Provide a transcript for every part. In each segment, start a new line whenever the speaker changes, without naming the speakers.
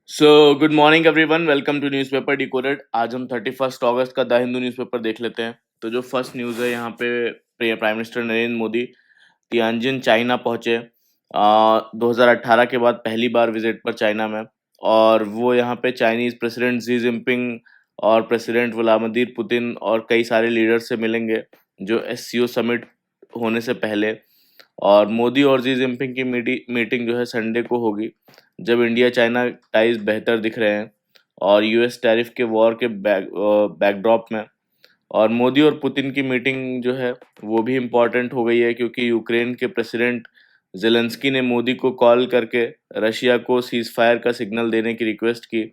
So good morning everyone, welcome to newspaper decoded. आज हम 31 अगस्त का द हिंदू न्यूज़पेपर देख लेते हैं। तो जो फर्स्ट न्यूज़ है यहाँ पे, prime minister Narendra Modi Tianjin China पहुँचे। 2018 के बाद पहली बार विजिट पर चाइना में, और वो यहाँ पे चाइनीज़ प्रेसिडेंट जी जिनपिंग और प्रेसिडेंट व्लादिमीर पुतिन और कई सारे लीडर से मिलेंगे जो एससीओ समिट होने से पहले। और मोदी और जी जिनपिंग की मीटिंग जो है संडे को होगी, जब इंडिया चाइना टाइज बेहतर दिख रहे हैं और यूएस टैरिफ के वॉर के बैकड्रॉप में। और मोदी और पुतिन की मीटिंग जो है वो भी इम्पोर्टेंट हो गई है, क्योंकि यूक्रेन के प्रेसिडेंट जेलेंस्की ने मोदी को कॉल करके रशिया को सीज फायर का सिग्नल देने की रिक्वेस्ट की।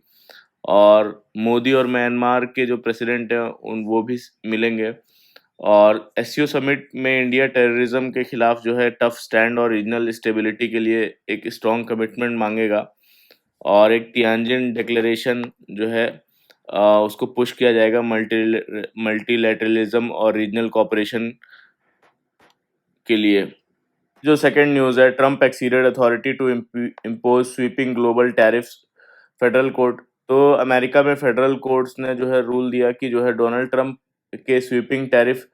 और मोदी और म्यांमार के जो प्रेसिडेंट हैं उन वो भी मिलेंगे। और एससीओ समिट में इंडिया टेररिज्म के खिलाफ जो है टफ स्टैंड और रीजनल स्टेबिलिटी के लिए एक स्ट्रॉन्ग कमिटमेंट मांगेगा। और एक तियानजिन डिक्लेरेशन जो है उसको पुश किया जाएगा मल्टीलैटरलिज्म और रीजनल कोऑपरेशन के लिए। जो सेकंड न्यूज़ है, Trump exceeded authority to impose sweeping global tariffs. Federal court, तो अमेरिका में फेडरल कोर्ट्स ने जो है रूल दिया कि जो है डोनाल्ड ट्रम्प के स्वीपिंग टैरिफ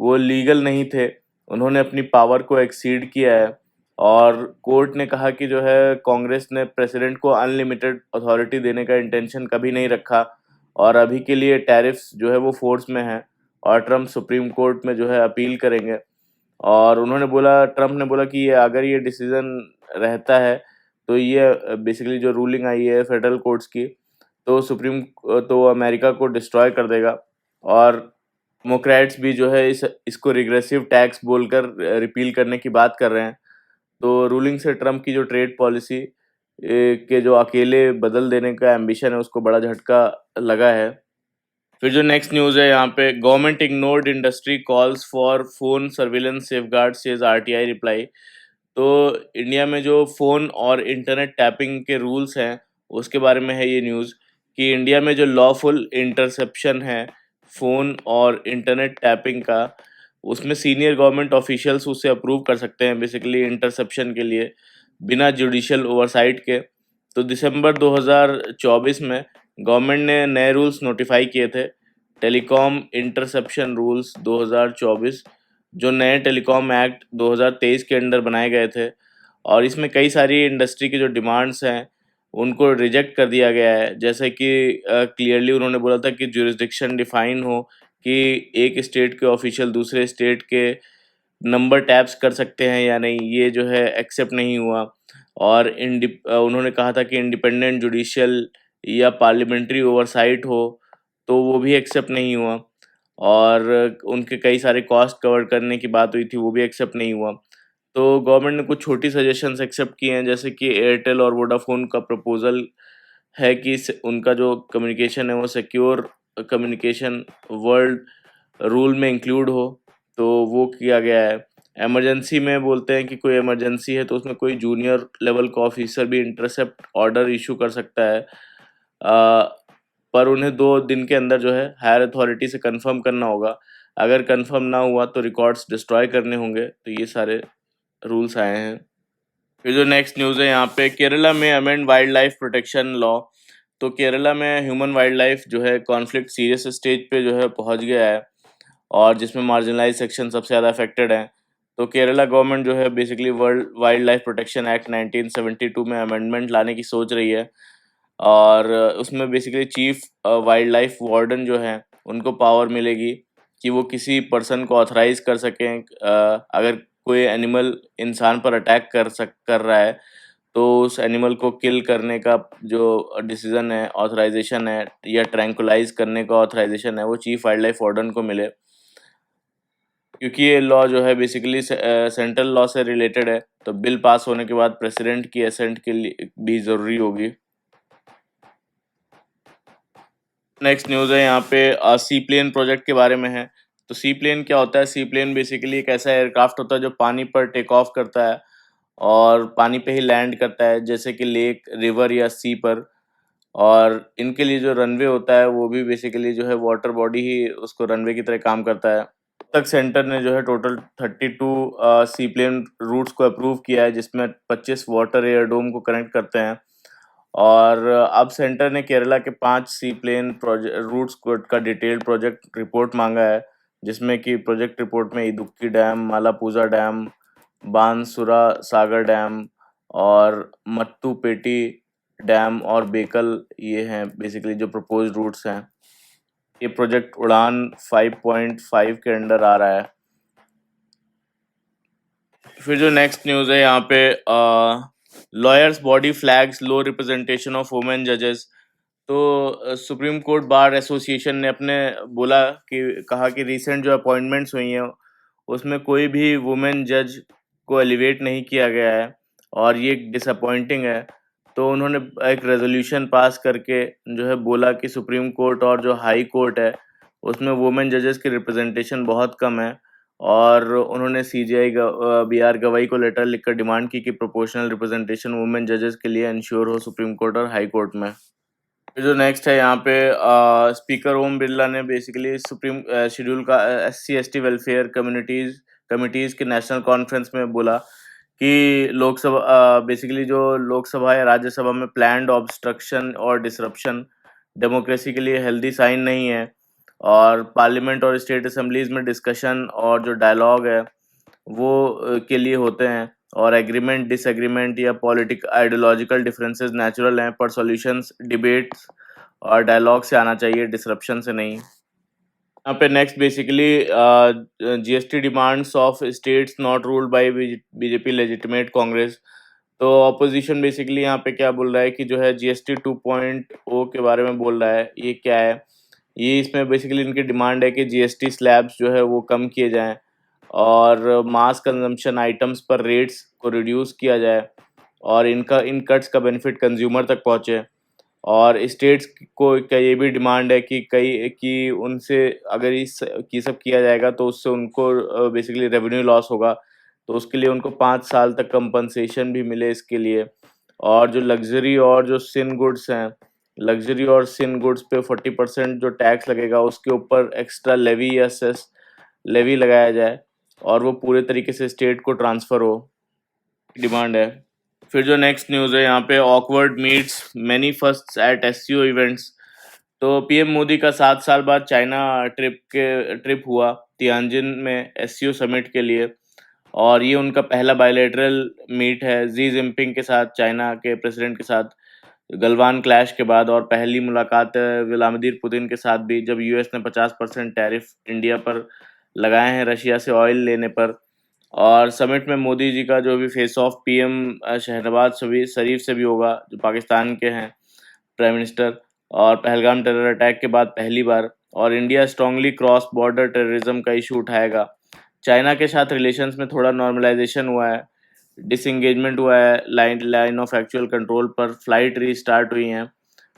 वो लीगल नहीं थे, उन्होंने अपनी पावर को एक्सीड किया है। और कोर्ट ने कहा कि जो है कांग्रेस ने प्रेसिडेंट को अनलिमिटेड अथॉरिटी देने का इंटेंशन कभी नहीं रखा, और अभी के लिए टैरिफ्स जो है वो फोर्स में है, और ट्रम्प सुप्रीम कोर्ट में जो है अपील करेंगे। और ट्रम्प ने बोला कि ये अगर ये डिसीजन रहता है तो ये बेसिकली जो रूलिंग आई है फेडरल कोर्ट्स की, तो तो अमेरिका को डिस्ट्रॉय कर देगा। और डेमोक्रेट्स भी जो है इसको रिग्रेसिव टैक्स बोलकर रिपील करने की बात कर रहे हैं। तो रूलिंग से ट्रम्प की जो ट्रेड पॉलिसी के जो अकेले बदल देने का एम्बिशन है उसको बड़ा झटका लगा है। फिर जो नेक्स्ट न्यूज़ है यहाँ पे, government ignored industry calls for phone surveillance safeguard says RTI reply. तो इंडिया में जो फ़ोन और इंटरनेट टैपिंग के रूल्स हैं उसके बारे में है ये न्यूज़, कि इंडिया में जो लॉफुल इंटरसेप्शन है फ़ोन और इंटरनेट टैपिंग का, उसमें सीनियर गवर्नमेंट ऑफिशियल्स उसे अप्रूव कर सकते हैं बेसिकली इंटरसेप्शन के लिए, बिना जुडिशियल ओवरसाइट के। तो दिसंबर 2024 में गवर्नमेंट ने नए रूल्स नोटिफाई किए थे, टेलीकॉम इंटरसेप्शन रूल्स 2024, जो नए टेलीकॉम एक्ट 2023 के अंडर बनाए गए थे। और इसमें कई सारी इंडस्ट्री की जो डिमांड्स हैं उनको रिजेक्ट कर दिया गया है, जैसे कि क्लियरली उन्होंने बोला था कि जुरिस्डिक्शन डिफाइन हो, कि एक स्टेट के ऑफिशियल दूसरे स्टेट के नंबर टैप्स कर सकते हैं या नहीं, ये जो है एक्सेप्ट नहीं हुआ। और उन्होंने कहा था कि इंडिपेंडेंट जुडिशियल या पार्लियामेंट्री ओवरसाइट हो, तो वो भी एक्सेप्ट नहीं हुआ। और उनके कई सारे कॉस्ट कवर करने की बात हुई थी, वो भी एक्सेप्ट नहीं हुआ। तो गवर्नमेंट ने कुछ छोटी सजेशंस एक्सेप्ट किए हैं, जैसे कि एयरटेल और वोडाफोन का प्रपोजल है कि उनका जो कम्युनिकेशन है वो सिक्योर कम्युनिकेशन वर्ल्ड रूल में इंक्लूड हो, तो वो किया गया है। इमरजेंसी में बोलते हैं कि कोई इमरजेंसी है तो उसमें कोई जूनियर लेवल का ऑफिसर भी इंटरसेप्ट ऑर्डर इशू कर सकता है, पर उन्हें 2 दिन के अंदर जो है हायर अथॉरिटी से कंफर्म करना होगा। अगर कंफर्म ना हुआ तो रिकॉर्ड्स डिस्ट्रॉय करने होंगे। तो ये सारे रूल्स आए हैं। फिर जो नेक्स्ट न्यूज़ है यहाँ पे, केरला में amend wild life protection law. तो केरला में ह्यूमन वाइल्ड लाइफ जो है कॉन्फ्लिक्ट सीरियस स्टेज पे जो है पहुँच गया है, और जिसमें मार्जिनलाइज सेक्शन सबसे ज़्यादा अफेक्टेड हैं। तो केरला गवर्नमेंट जो है basically world wild life protection act 1972 में अमेंडमेंट लाने की सोच रही है। और उसमें basically chief wild life warden जो है उनको पावर मिलेगी कि वो किसी पर्सन को ऑथराइज कर सकें, अगर कोई एनिमल इंसान पर अटैक कर रहा है तो उस एनिमल को किल करने का जो डिसीजन है, ऑथराइजेशन है, या ट्रैंकुलाइज करने का ऑथराइजेशन है, वो चीफ वाइल्ड लाइफ वार्डन को मिले। क्योंकि ये लॉ जो है बेसिकली सेंट्रल लॉ से रिलेटेड है, तो बिल पास होने के बाद प्रेसिडेंट की एसेंट के लिए भी ज़रूरी होगी। नेक्स्ट न्यूज़ है यहाँ पे, सी प्लेन प्रोजेक्ट के बारे में है। तो सी प्लेन क्या होता है? सी प्लेन बेसिकली एक ऐसा एयरक्राफ्ट होता है जो पानी पर टेक ऑफ करता है और पानी पे ही लैंड करता है, जैसे कि लेक, रिवर या सी पर। और इनके लिए जो रनवे होता है वो भी बेसिकली जो है वाटर बॉडी ही उसको रनवे की तरह काम करता है। अब तक सेंटर ने जो है टोटल 32 सी प्लेन रूट्स को अप्रूव किया है, जिसमें 25 वाटर एयर डोम को कनेक्ट करते हैं। और अब सेंटर ने केरला के 5 सी प्लेन रूट्स का डिटेल्ड प्रोजेक्ट रिपोर्ट मांगा है, जिसमें कि प्रोजेक्ट रिपोर्ट में इदुक्की डैम, मालापुजा डैम, बानसुरा सागर डैम और मत्तुपेटी डैम और बेकल, ये हैं बेसिकली जो प्रपोज्ड रूट्स हैं। ये प्रोजेक्ट उड़ान 5.5 के अंडर आ रहा है। फिर जो नेक्स्ट न्यूज़ है यहाँ पे, lawyers body flags low representation of women जजेस। तो सुप्रीम कोर्ट बार एसोसिएशन ने अपने कहा कि रिसेंट जो अपॉइंटमेंट्स हुई हैं उसमें कोई भी वुमेन जज को एलिवेट नहीं किया गया है और ये डिसअपॉइंटिंग है। तो उन्होंने एक रेजोल्यूशन पास करके जो है बोला कि सुप्रीम कोर्ट और जो हाई कोर्ट है उसमें वुमेन जजेस की रिप्रेजेंटेशन बहुत कम है, और उन्होंने सीजीआई BR गवाई को लेटर लिखकर डिमांड की कि प्रोपोर्शनल रिप्रेजेंटेशन वुमेन जजेस के लिए इंश्योर हो सुप्रीम कोर्ट और हाई कोर्ट में। फिर जो नेक्स्ट है यहाँ पे, स्पीकर ओम बिरला ने बेसिकली सुप्रीम शेड्यूल का SC ST वेलफेयर कमिटीज के नेशनल कॉन्फ्रेंस में बोला कि लोकसभा बेसिकली जो लोकसभा या राज्यसभा में प्लान्ड ऑब्स्ट्रक्शन और डिसरप्शन डेमोक्रेसी के लिए हेल्दी साइन नहीं है, और पार्लियामेंट और स्टेट असेंबलीज में डिस्कशन और जो डायलॉग है वो के लिए होते हैं, और एग्रीमेंट डिसएग्रीमेंट या पॉलिटिक आइडियोलॉजिकल डिफरेंसेस नेचुरल हैं, पर सॉल्यूशंस डिबेट्स और डायलॉग से आना चाहिए, डिसरप्शन से नहीं। यहाँ पे next basically GST demands of states not ruled by BJP legitimate Congress. तो ऑपोजिशन बेसिकली यहाँ पे क्या बोल रहा है कि जो है GST 2.0 के बारे में बोल रहा है। ये क्या है, ये इसमें बेसिकली इनकी डिमांड है कि GST स्लैब्स जो है वो कम किए जाएं और मास कंजम्पशन आइटम्स पर रेट्स को रिड्यूस किया जाए, और इन कट्स का बेनिफिट कंज्यूमर तक पहुंचे। और स्टेट्स को क्या ये भी डिमांड है कि उनसे अगर इस की सब किया जाएगा तो उससे उनको बेसिकली रेवेन्यू लॉस होगा, तो उसके लिए उनको 5 साल तक कंपनसेशन भी मिले इसके लिए। और जो लग्जरी और सिन गुड्स पे 40% जो टैक्स लगेगा उसके ऊपर एक्स्ट्रा लेवी या सेस लेवी लगाया जाए और वो पूरे तरीके से स्टेट को ट्रांसफ़र हो, डिमांड है। फिर जो नेक्स्ट न्यूज़ है यहाँ पे, awkward meets many firsts at SCO events. तो पीएम मोदी का 7 साल बाद चाइना ट्रिप हुआ तियानजिन में SCO समिट के लिए, और ये उनका पहला बायलैटरल मीट है जी जिनपिंग के साथ, चाइना के प्रेसिडेंट के साथ गलवान क्लैश के बाद, और पहली मुलाकात व्लादिमीर पुतिन के साथ भी, जब US ने 50% टैरिफ इंडिया पर लगाए हैं रशिया से ऑयल लेने पर। और समिट में मोदी जी का जो भी फेस ऑफ PM शहनवाज शरीफ से भी होगा, जो पाकिस्तान के हैं प्राइम मिनिस्टर, और पहलगाम टेरर अटैक के बाद पहली बार। और India strongly cross border terrorism का इशू उठाएगा। चाइना के साथ रिलेशंस में थोड़ा नॉर्मलाइजेशन हुआ है, डिसंगेजमेंट हुआ है लाइन ऑफ एक्चुअल कंट्रोल पर, फ्लाइट रीस्टार्ट हुई हैं,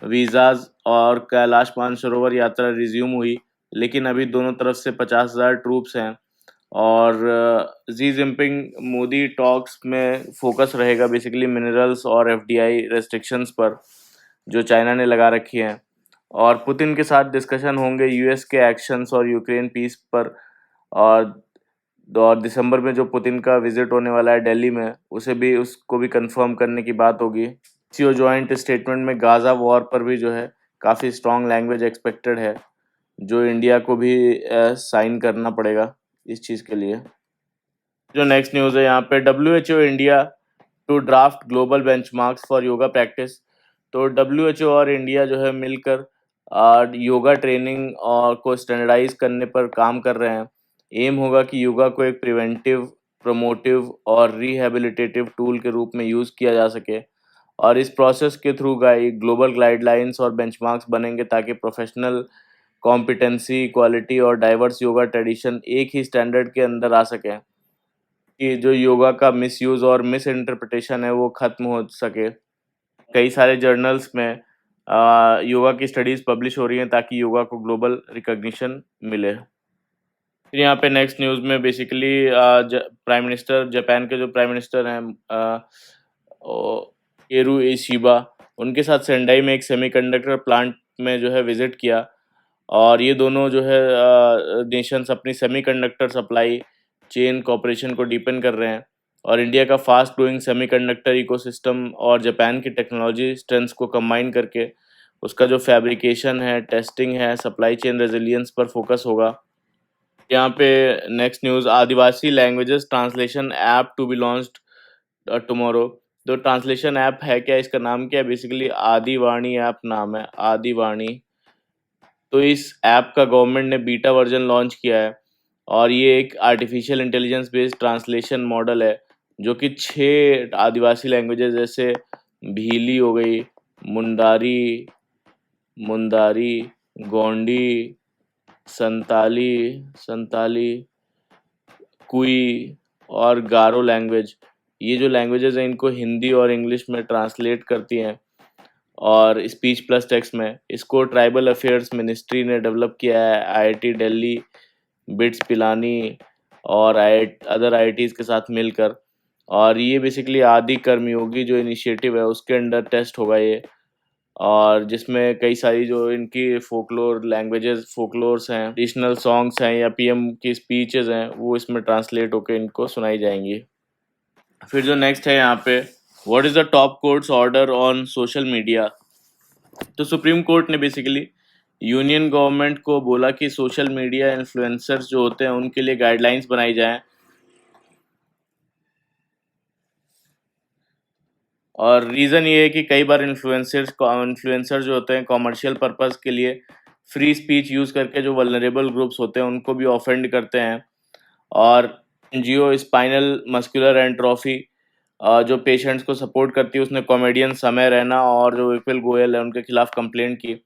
वीज़ाज और कैलाश मानसरोवर यात्रा रिज्यूम हुई, लेकिन अभी दोनों तरफ से 50,000 ट्रूप्स हैं। और जी जिनपिंग मोदी टॉक्स में फोकस रहेगा बेसिकली मिनरल्स और FDI रेस्ट्रिक्शंस पर जो चाइना ने लगा रखी हैं, और पुतिन के साथ डिस्कशन होंगे US के एक्शंस और यूक्रेन पीस पर। और दिसंबर में जो पुतिन का विजिट होने वाला है दिल्ली में, उसको भी कंफर्म करने की बात होगी। CO जॉइंट स्टेटमेंट में गाजा वॉर पर भी जो है काफ़ी स्ट्रॉन्ग लैंग्वेज एक्सपेक्टेड है, जो इंडिया को भी साइन करना पड़ेगा इस चीज़ के लिए। जो नेक्स्ट न्यूज़ है यहाँ पे, WHO India to draft global benchmarks for yoga practice. तो WHO और इंडिया जो है मिलकर योगा ट्रेनिंग और को स्टैंडर्डाइज करने पर काम कर रहे हैं। एम होगा कि योगा को एक प्रिवेंटिव, प्रमोटिव और रिहेबिलिटेटिव टूल के रूप में यूज़ किया जा सके, और इस प्रोसेस के थ्रू ग्लोबल गाइडलाइंस और बेंचमार्क्स बनेंगे ताकि प्रोफेशनल कॉम्पिटेंसी, क्वालिटी और डाइवर्स योगा ट्रेडिशन एक ही स्टैंडर्ड के अंदर आ सकें, कि जो योगा का मिसयूज़ और मिस इंटरप्रिटेशन है वो ख़त्म हो सके। कई सारे जर्नल्स में योगा की स्टडीज़ पब्लिश हो रही हैं ताकि योगा को ग्लोबल रिकॉग्निशन मिले। फिर यहाँ पे नेक्स्ट न्यूज़ में बेसिकली प्राइम मिनिस्टर, जापान के जो प्राइम मिनिस्टर हैं एरू इशिबा, उनके साथ सेंडाई में एक सेमीकंडक्टर प्लांट में जो है विज़िट किया, और ये दोनों जो है नेशंस अपनी सेमीकंडक्टर सप्लाई चेन कोऑपरेशन को डीपन कर रहे हैं। और इंडिया का फास्ट ग्रोइंग सेमीकंडक्टर इकोसिस्टम और जापान की टेक्नोलॉजी स्ट्रेंथ्स को कंबाइन करके उसका जो फैब्रिकेशन है, टेस्टिंग है, सप्लाई चेन रेजिलियंस पर फोकस होगा। यहाँ पे next news, Adivasi languages translation app to be launched tomorrow. तो ट्रांसलेशन ऐप है क्या, इसका नाम क्या है, बेसिकली आदिवाणी ऐप नाम है, आदिवाणी। तो इस ऐप का गवर्नमेंट ने बीटा वर्जन लॉन्च किया है और ये एक artificial intelligence based translation model है जो कि 6 आदिवासी लैंग्वेजेस जैसे भीली हो गई, मुंडारी मुंदारी, गोंडी, संताली संताली कुई और गारो लैंग्वेज, ये जो लैंग्वेजेस हैं इनको हिंदी और इंग्लिश में ट्रांसलेट करती हैं और स्पीच प्लस टेक्स्ट में। इसको ट्राइबल अफेयर्स मिनिस्ट्री ने डेवलप किया है, आईआईटी दिल्ली, बिट्स पिलानी और अदर आईआईटीज़ के साथ मिलकर। और ये बेसिकली आदि कर्मयोगी जो इनिशिएटिव है उसके अंडर टेस्ट होगा ये, और जिसमें कई सारी जो इनकी फोकलोर लैंग्वेजेस, फोकलोर्स हैं, ट्रेडिशनल सॉन्ग्स हैं या पीएम की स्पीचेस हैं, वो इसमें ट्रांसलेट होकर इनको सुनाई जाएंगी। फिर जो नेक्स्ट है यहाँ पे, what is the top courts order on social media. तो सुप्रीम कोर्ट ने बेसिकली यूनियन गवर्नमेंट को बोला कि सोशल मीडिया इन्फ्लुएंसर्स जो होते हैं उनके लिए गाइडलाइंस बनाई जाएं, और रीज़न ये है कि कई बार इन्फ्लुएंसर जो होते हैं कॉमर्शियल पर्पस के लिए फ्री स्पीच यूज़ करके जो वल्नरेबल ग्रुप्स होते हैं उनको भी ऑफेंड करते हैं। और एनजीओ स्पाइनल मस्कुलर एंट्रोफी जो पेशेंट्स को सपोर्ट करती है, उसने कॉमेडियन समय रैना और जो विपिल गोयल है उनके खिलाफ कंप्लेंट की।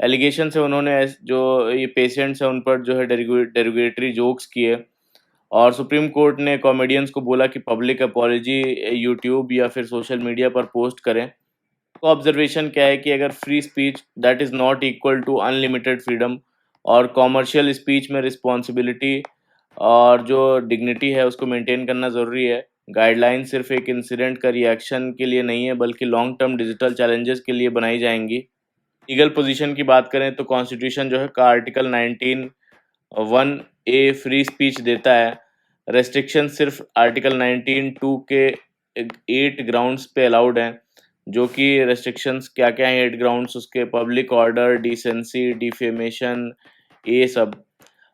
एलिगेशन से उन्होंने जो ये पेशेंट्स हैं उन पर जो है डेरिवेटरी जोक्स किए, और सुप्रीम कोर्ट ने कॉमेडियंस को बोला कि पब्लिक अपॉलॉजी यूट्यूब या फिर सोशल मीडिया पर पोस्ट करें। तो ऑब्जर्वेशन क्या है कि अगर free speech that is not equal to unlimited freedom, और कॉमर्शियल स्पीच में रिस्पॉन्सिबिलिटी और जो डिग्निटी है उसको मेंटेन करना ज़रूरी है। गाइडलाइन सिर्फ एक इंसिडेंट का रिएक्शन के लिए नहीं है बल्कि लॉन्ग टर्म डिजिटल चैलेंजेस के लिए बनाई जाएंगी। लीगल पोजीशन की बात करें तो कॉन्स्टिट्यूशन जो है का आर्टिकल 19(1)(a) फ्री स्पीच देता है। रेस्ट्रिक्शन सिर्फ आर्टिकल 19(2) के 8 ग्राउंड्स पे अलाउड हैं, जो कि रेस्ट्रिक्शंस क्या क्या हैं 8 ग्राउंड्स उसके, पब्लिक ऑर्डर, डिसेंसी, डिफेमेशन, ये सब।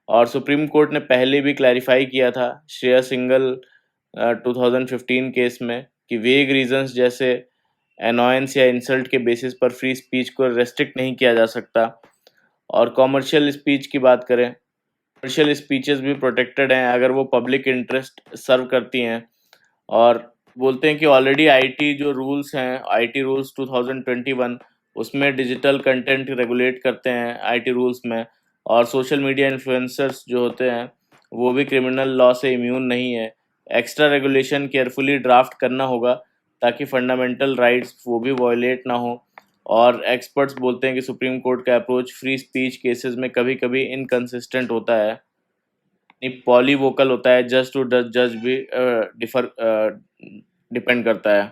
और सुप्रीम कोर्ट ने पहले भी क्लैरिफाई किया था श्रेया सिंगल 2015 केस में कि वेग रीजंस जैसे एनॉयंस या इंसल्ट के बेसिस पर फ्री स्पीच को रेस्ट्रिक्ट नहीं किया जा सकता। और कॉमर्शियल स्पीच की बात करें, कॉमर्शियल स्पीचेस भी प्रोटेक्टेड हैं अगर वो पब्लिक इंटरेस्ट सर्व करती हैं। और बोलते हैं कि ऑलरेडी आईटी जो रूल्स हैं, आईटी रूल्स 2021, उसमें डिजिटल कंटेंट रेगुलेट करते हैं आईटी रूल्स में। और सोशल मीडिया इन्फ्लुएंसर्स जो होते हैं वो भी क्रिमिनल लॉ से इम्यून नहीं है। एक्स्ट्रा रेगुलेशन केयरफुली ड्राफ्ट करना होगा ताकि फंडामेंटल राइट्स वो भी वायलेट ना हो। और एक्सपर्ट्स बोलते हैं कि सुप्रीम कोर्ट का अप्रोच फ्री स्पीच केसेस में कभी कभी इनकंसिस्टेंट होता है, पॉलीवोकल होता है, जज टू जज भी डिफर डिपेंड करता है।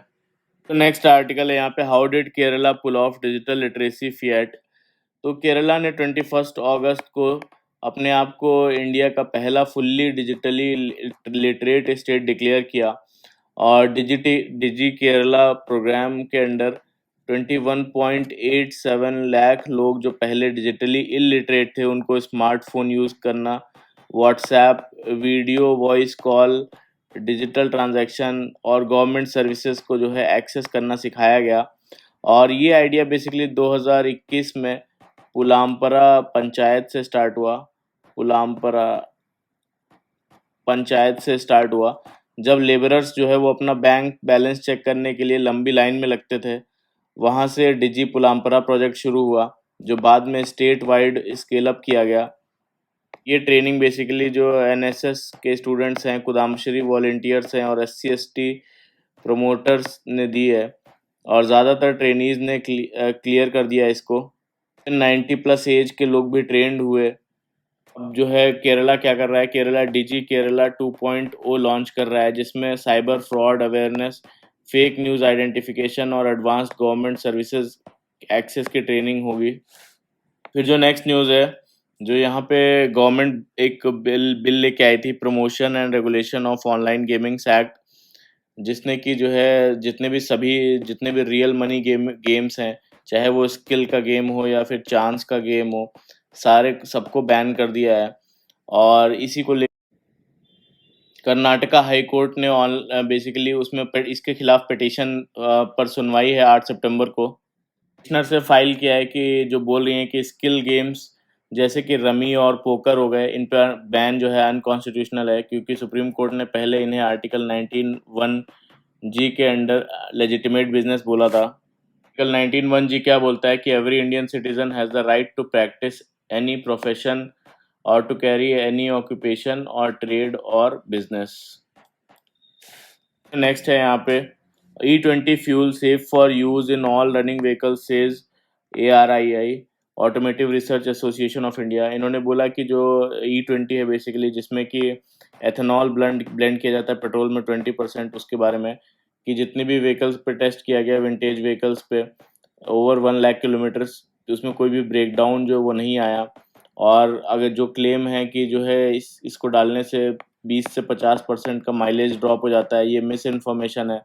तो नेक्स्ट आर्टिकल है यहाँ पे, how did Kerala pull off digital literacy feat. तो केरला ने 21 अगस्त को अपने आप को इंडिया का पहला fully digitally literate state declare किया, और डिजी केरला प्रोग्राम के अंडर 21.87 लाख लोग जो पहले डिजिटली इलिटरेट थे उनको स्मार्टफोन यूज़ करना, WhatsApp, video voice call, digital transaction और गवर्नमेंट सर्विसेज को जो है एक्सेस करना सिखाया गया। और ये आइडिया बेसिकली 2021 में पुलामपरा पंचायत से स्टार्ट हुआ, पुलामपरा पंचायत से स्टार्ट हुआ, जब लेबरर्स जो है वो अपना बैंक बैलेंस चेक करने के लिए लंबी लाइन में लगते थे। वहाँ से डिजी पुलामपरा प्रोजेक्ट शुरू हुआ जो बाद में स्टेट वाइड स्केल अप किया गया। ये ट्रेनिंग बेसिकली जो एनएसएस के स्टूडेंट्स हैं, कुदामश्री वॉलेंटियर्स हैं और एससी एसटी प्रमोटर्स ने दी है, और ज़्यादातर ट्रेनीज ने क्लियर कर दिया इसको। 90+ एज के लोग भी ट्रेंड हुए। अब जो है केरला क्या कर रहा है, केरला डिजी केरला 2.0 लॉन्च कर रहा है जिसमें cyber fraud awareness, fake news identification और एडवांस्ड गवर्नमेंट सर्विसेज एक्सेस की ट्रेनिंग होगी। फिर जो नेक्स्ट न्यूज़ है, जो यहाँ पे गवर्नमेंट एक बिल लेके आई थी, promotion and regulation of online gamings act जिसने कि जो है जितने भी रियल मनी गेम्स हैं, चाहे वो स्किल का गेम हो या फिर चांस का गेम हो, सारे सबको बैन कर दिया है। और इसी को ले कर्नाटका हाई कोर्ट ने बेसिकली उसमें इसके खिलाफ पिटीशन पर सुनवाई है 8 सितंबर को। कमिश्नर से फाइल किया है कि जो बोल रही हैं कि स्किल गेम्स जैसे कि रमी और पोकर हो गए, इन पर बैन जो है अनकॉन्स्टिट्यूशनल है, क्योंकि सुप्रीम कोर्ट ने पहले इन्हें आर्टिकल 19(1) जी के अंडर लेजिटिमेट बिजनेस बोला था। आर्टिकल 19(1) जी क्या बोलता है कि every Indian citizen has the right to practice any profession और टू कैरी एनी ऑक्यूपेशन और ट्रेड और बिजनेस। नेक्स्ट है यहाँ पे E20 fuel safe for use in all running vehicles says ARII automotive research association of India. इन्होंने बोला कि जो E20 है बेसिकली, जिसमें कि एथेनॉल ब्लेंड किया जाता है पेट्रोल में 20%, उसके बारे में कि जितनी भी व्हीकल्स पे टेस्ट किया गया विंटेज व्हीकल्स पे ओवर 1 लाख किलोमीटर्स, उसमें कोई भी ब्रेकडाउन जो वो नहीं आया। और अगर जो क्लेम है कि जो है इसको डालने से 20 से 50% का माइलेज ड्रॉप हो जाता है, ये मिस इन्फॉर्मेशन है।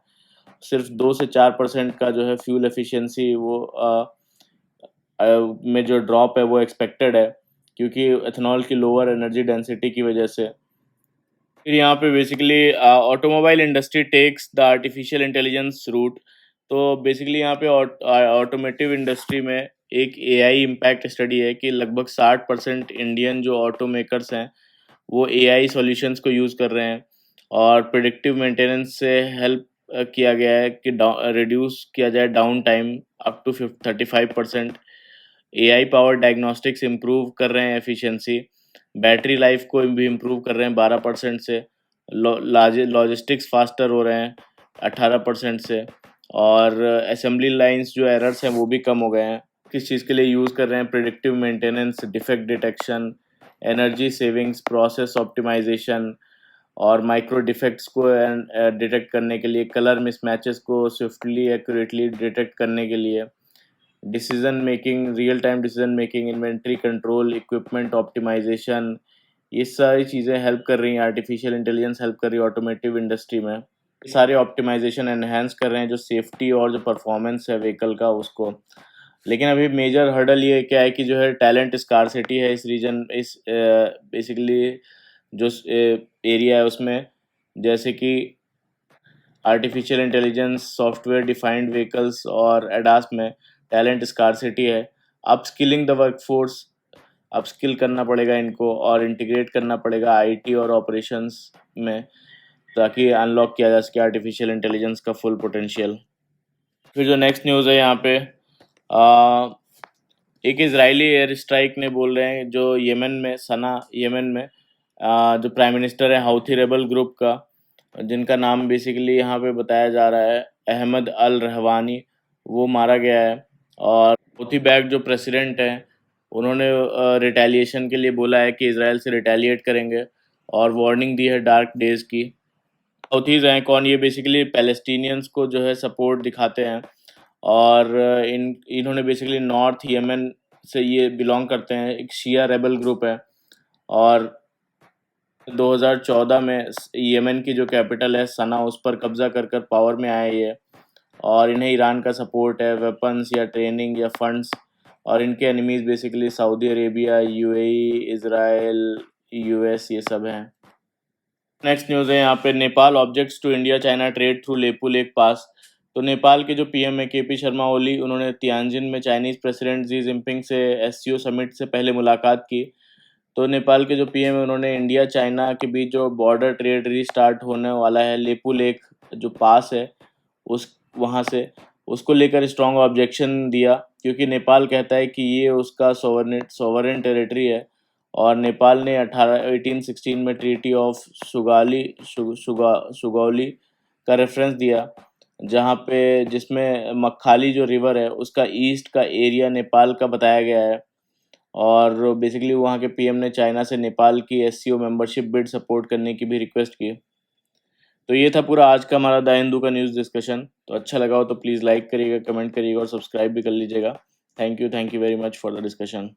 सिर्फ 2 से 4% का जो है फ्यूल एफिशिएंसी में जो ड्रॉप है वो एक्सपेक्टेड है, क्योंकि एथेनॉल की लोअर एनर्जी डेंसिटी की वजह से। फिर यहाँ पे basically automobile industry takes the artificial intelligence route. तो बेसिकली यहाँ पे ऑटोमेटिव इंडस्ट्री में एक AI इम्पैक्ट स्टडी है कि लगभग 60% इंडियन जो ऑटो मेकर्स हैं वो AI सॉल्यूशंस को यूज़ कर रहे हैं। और प्रिडिक्टिव मेंटेनेंस से हेल्प किया गया है कि रिड्यूस किया जाए down time up to 35%। AI power diagnostics improve कर रहे हैं एफिशिएंसी। बैटरी लाइफ को भी इम्प्रूव कर रहे हैं 12% से। लॉजिस्टिक्स फास्टर हो रहे हैं 18% से। और असेंबली लाइंस जो एरर्स हैं वो भी कम हो गए हैं। किस चीज़ के लिए यूज़ कर रहे हैं? Predictive maintenance, defect detection, energy savings, process optimisation और माइक्रो डिफेक्ट्स को डिटेक्ट करने के लिए, कलर मिसमैचेस को स्विफ्टली एक्यूरेटली डिटेक्ट करने के लिए, decision making, real time decision making, inventory control, equipment optimisation, ये सारी चीज़ें हेल्प कर रही हैं। आर्टिफिशियल इंटेलिजेंस हेल्प कर रही है ऑटोमेटिव इंडस्ट्री में। ये सारे ऑप्टिमाइजेशन एनहांस कर रहे हैं जो सेफ्टी और जो परफॉर्मेंस है व्हीकल का उसको। लेकिन अभी मेजर हर्डल ये क्या है कि जो है टैलेंट स्कार्सिटी है इस रीजन, इस बेसिकली जो एरिया है उसमें, जैसे कि artificial intelligence, software defined vehicles और एडास में टैलेंट स्कार्सिटी है। अपस्किलिंग द वर्कफोर्स, अपस्किल करना पड़ेगा इनको और इंटीग्रेट करना पड़ेगा IT और ऑपरेशंस में, ताकि अनलॉक किया जा सके आर्टिफिशियल इंटेलिजेंस का फुल पोटेंशियल। फिर जो नेक्स्ट न्यूज़ है यहाँ पे आ, एक इजरायली एयर स्ट्राइक ने बोल रहे हैं जो यमन में जो प्राइम मिनिस्टर है हाउथी रेबल ग्रुप का, जिनका नाम बेसिकली यहाँ पे बताया जा रहा है अहमद अल रहवानी, वो मारा गया है। और हाउथी बैग जो प्रेसिडेंट हैं उन्होंने रिटेलिएशन के लिए बोला है कि इसराइल से रिटेलिएट करेंगे और वार्निंग दी है डार्क डेज की। हाउथीज हैं कौन? ये बेसिकली पैलेस्टीनियंस को जो है सपोर्ट दिखाते हैं। और इन्होंने बेसिकली नॉर्थ यमन से ये बिलोंग करते हैं, एक शिया रेबल ग्रुप है। और 2014 में यमन की जो कैपिटल है सना, उस पर कब्जा कर कर पावर में आए ये। और इन्हें ईरान का सपोर्ट है, वेपन्स या ट्रेनिंग या फंड्स। और इनके enemies basically Saudi Arabia, UAE, Israel, US, ये सब हैं। नेक्स्ट न्यूज़ है यहाँ पे Nepal objects to India China trade through Lipulekh pass. तो नेपाल के जो PM है KP शर्मा ओली, उन्होंने तियानजिन में चाइनीज़ प्रेसिडेंट जी जिनपिंग से SCO समिट से पहले मुलाकात की। तो नेपाल के जो PM है उन्होंने इंडिया चाइना के बीच जो बॉर्डर ट्रेड रीस्टार्ट होने वाला है लेपू लेक जो पास है उस वहाँ से, उसको लेकर स्ट्रॉन्ग ऑब्जेक्शन दिया, क्योंकि नेपाल कहता है कि ये उसका सोवरेन टेरिटरी है। और नेपाल ने 1816 में ट्रीटी ऑफ सुगौली का रेफरेंस दिया, जहाँ पे जिसमें मक्खाली जो रिवर है उसका ईस्ट का एरिया नेपाल का बताया गया है। और बेसिकली वहाँ के PM ने चाइना से नेपाल की SCO मेंबरशिप बिड सपोर्ट करने की भी रिक्वेस्ट की। तो ये था पूरा आज का हमारा द हिंदू का न्यूज़ डिस्कशन। तो अच्छा लगा हो तो प्लीज़ लाइक करिएगा, कमेंट करिएगा और सब्सक्राइब भी कर लीजिएगा। Thank you very much for the discussion.